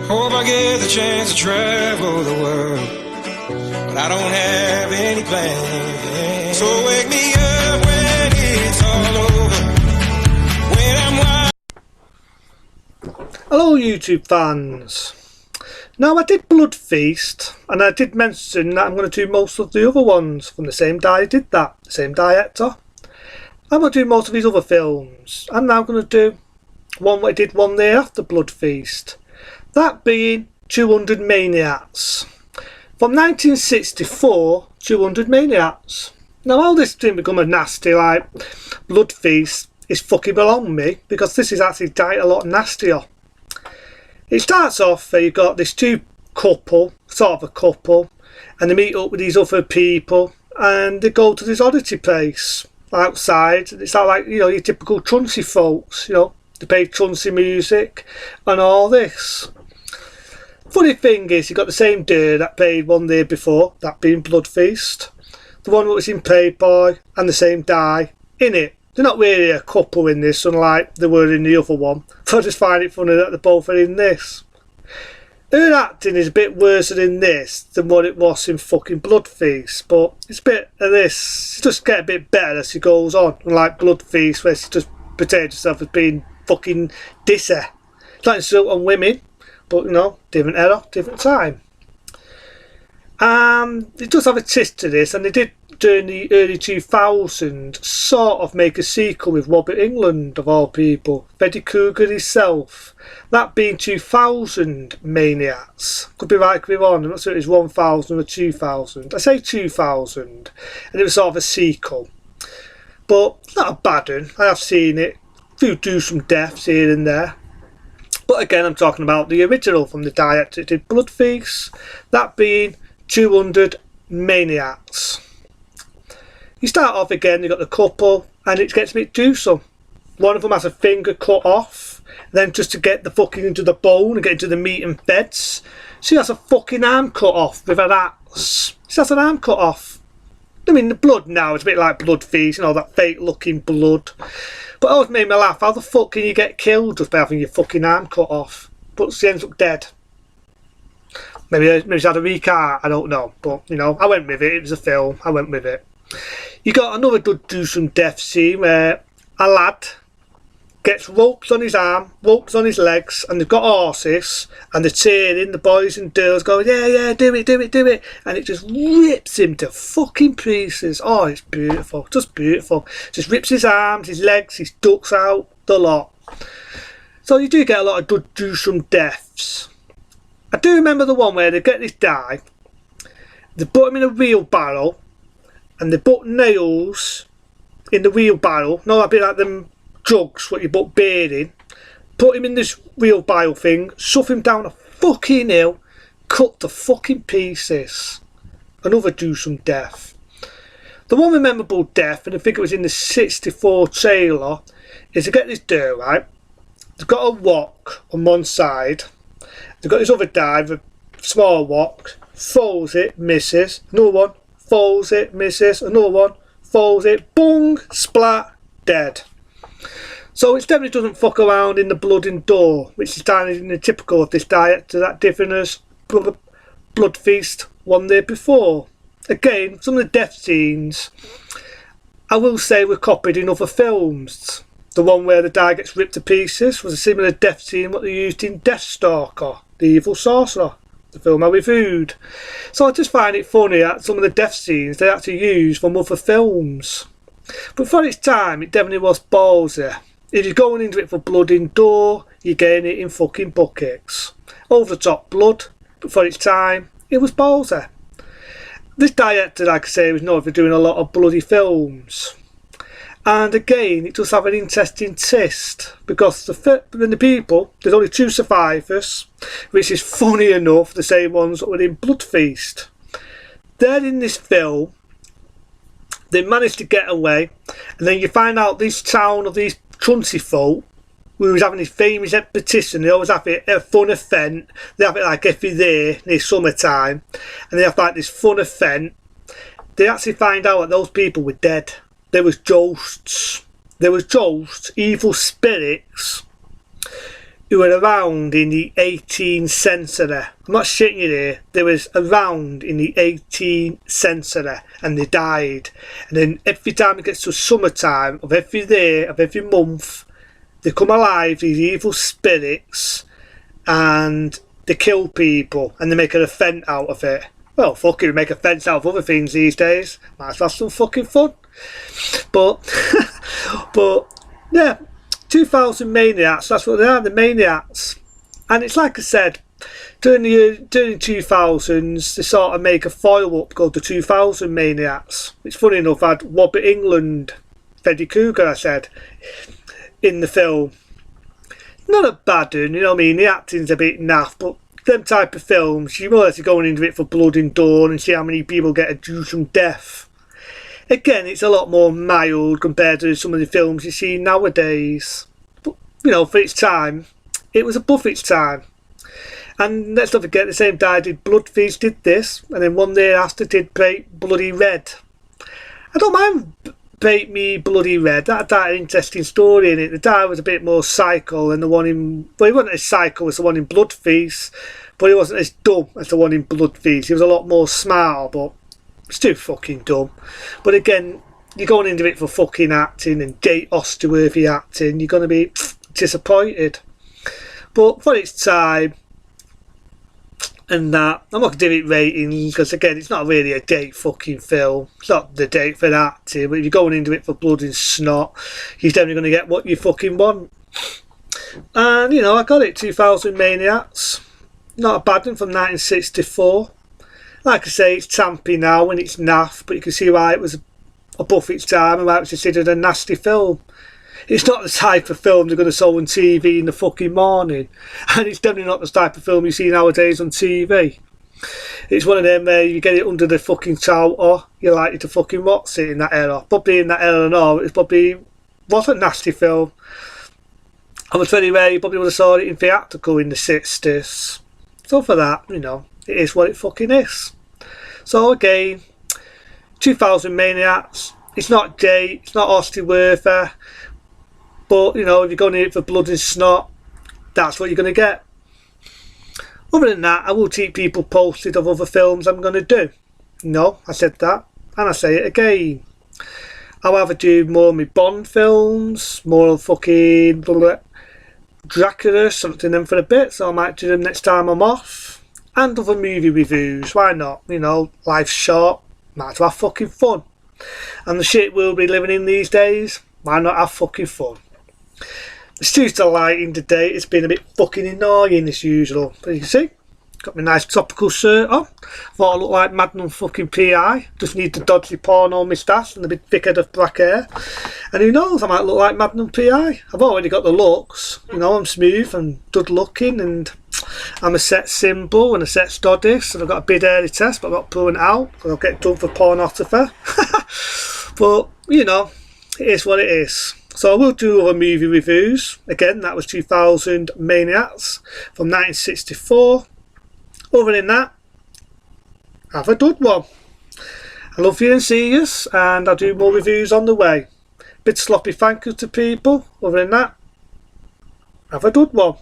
Hope I get the chance to travel the world, but I don't have any plans. So wake me up when it's all over, when I'm wild. Hello YouTube fans. Now I did Blood Feast and I did mention that I'm going to do most of the other ones from the same guy who did that, the same director. I'm going to do most of his other films. I'm now going to do one I did one day after Blood Feast. That being 200 Maniacs. From 1964, 200 Maniacs. Now all this didn't become a nasty like Blood Feast is fucking belong me, because this is actually a lot nastier. It starts off where you've got this two couple, sort of a couple, and they meet up with these other people and they go to this oddity place outside. It's like, you know, your typical truncey folks, you know, they play truncey music and all this. Funny thing is, you got the same dude that played one day before, that being Blood Feast, the one that was in Playboy, and the same guy in it. They're not really a couple in this, unlike they were in the other one. So I just find it funny that they both are in this. Her acting is a bit worse in this than what it was in fucking Blood Feast, but it's a bit of this. She just get a bit better as she goes on, unlike Blood Feast, where she just portrayed herself as being fucking dissy. It's like insult on women, but you know, different era, different time. It does have a twist to this, and they did during the early 2000s sort of make a sequel with Robert Englund of all people, Freddy Krueger himself. That being 2000 Maniacs. Could be right, could be wrong. I'm not sure it was 1000 or 2000. I say 2000, and it was sort of a sequel. But it's not a bad one. I have seen it. Do some deaths here and there. But again, I'm talking about the original from the director that did Blood Feast. That being 200 Maniacs. You start off again, you've got the couple, and it gets a bit gruesome. One of them has a finger cut off, then just to get the fucking into the bone and get into the meat and feds, she has a fucking arm cut off with an axe. She has an arm cut off. I mean, the blood now is a bit like Blood Feast, you know, that fake looking blood. But it always made me laugh. How the fuck can you get killed just by having your fucking arm cut off? But she ends up dead. Maybe she had a weak heart, I don't know. But, you know, I went with it. It was a film. I went with it. You got another good gruesome death scene where a lad gets ropes on his arm, ropes on his legs, and they've got horses, and they're cheering, the boys and girls going, yeah, yeah, do it, do it, do it, and it just rips him to fucking pieces. Oh, it's beautiful, just beautiful. Just rips his arms, his legs, his ducks out, the lot. So you do get a lot of good gruesome deaths. I do remember the one where they get this guy, they put him in a wheelbarrow, and they put nails in the wheelbarrow, not a bit like them drugs what you put beer in, put him in this wheelbarrow thing, shove him down a fucking hill, cut to fucking pieces. Another gruesome death. The one memorable death, and I think it was in the 64 trailer, is to get this dude, right, they've got a wok on one side, they've got this other guy with a small wok, throws it, misses, another one, falls it, misses, another one, falls it, boom, splat, dead. So it definitely doesn't fuck around in the blood and door, which is kind of typical of this director, that different as Blood Feast one day before. Again, some of the death scenes, I will say, were copied in other films. The one where the guy gets ripped to pieces was a similar death scene what they used in Deathstalker, the evil sorcerer, the film I reviewed. So I just find it funny that some of the death scenes they actually use from other films. But for its time, it definitely was ballsy. If you're going into it for blood in door, you're getting it in fucking buckets. Over the top blood, but for its time, it was ballsy. This director, like I say, was known for doing a lot of bloody films. And again, it does have an interesting twist, because the people, there's only 2 survivors, which is funny enough, the same ones that were in Blood Feast. They're in this film, they managed to get away, and then you find out this town of these truncey folk, who was having this famous competition. They always have it a fun event, they have it like every day near summertime, and they have like this fun event. They actually find out that those people were dead. There was ghosts, evil spirits who were around in the 18th century. I'm not shitting you there. They was around in the 18th century and they died. And then every time it gets to summertime of every day, of every month, they come alive, these evil spirits, and they kill people and they make an event out of it. Well, fuck it, we make events out of other things these days. Might as well have some fucking fun. But, yeah, 2000 Maniacs, that's what they are, the Maniacs. And it's like I said, during the 2000s, they sort of make a follow-up called the 2000 Maniacs. It's funny enough, I had Robert England, Freddy Krueger, I said, in the film. Not a bad one, you know what I mean, the acting's a bit naff, but them type of films, you realise you're going into it for blood and dawn and see how many people get a gruesome death. Again, it's a lot more mild compared to some of the films you see nowadays. But, you know, for its time, it was above its time. And let's not forget, the same guy did Blood Feast, did this, and then one day after did Bloody Red. I don't mind Bait Me Bloody Red, that had an interesting story in it. The guy was a bit more psycho than the one in... Well, he wasn't as psycho as the one in Blood Feast, but he wasn't as dumb as the one in Blood Feast. He was a lot more smart, but it's too fucking dumb. But again, you're going into it for fucking acting and Jake Osterworthy acting, you're going to be disappointed. But for its time, and that, I'm not going to give it ratings because again, it's not really a date fucking film. It's not the date for acting, but if you're going into it for blood and snot, you're definitely going to get what you fucking want. And you know, I got it, 2000 Maniacs. Not a bad one from 1964. Like I say, it's tampy now and it's naff, but you can see why it was above its time and why it was considered a nasty film. It's not the type of film they're going to show on TV in the fucking morning, and it's definitely not the type of film you see nowadays on TV. It's one of them where you get it under the fucking shower, you're likely to fucking watch it in that era. Probably in that era and all, it probably was a nasty film. I was very rare, you probably would have saw it in theatrical in the 60s. So for that, you know, it is what it fucking is. So again, 2000 Maniacs, it's not Jay, it's not Osterworthy, but you know, if you're going in it for blood and snot, that's what you're going to get. Other than that, I will keep people posted of other films I'm going to do. No, I said that, and I say it again. I'll either do more of my Bond films, more of fucking Dracula, something them for a bit, so I might do them next time I'm off. And other movie reviews, why not? You know, life's short, might as well have fucking fun. And the shit we'll be living in these days, why not have fucking fun? Excuse the lighting today, it's been a bit fucking annoying as usual. But you can see, got my nice topical shirt on. Thought I looked like Magnum fucking PI. Just need the dodgy porno moustache and a bit thick head of black hair. And who knows, I might look like Magnum PI. I've already got the looks. You know, I'm smooth and good looking and I'm a sex symbol and a sex goddess. And I've got a big hairy test, but I'm not pulling it out because I'll get done for pornographer. But, you know, it is what it is. So I will do other movie reviews. Again, that was 2000 Maniacs from 1964. Other than that, have a good one. I love you and see you, and I'll do more reviews on the way. Bit sloppy thank you to people. Other than that, have a good one.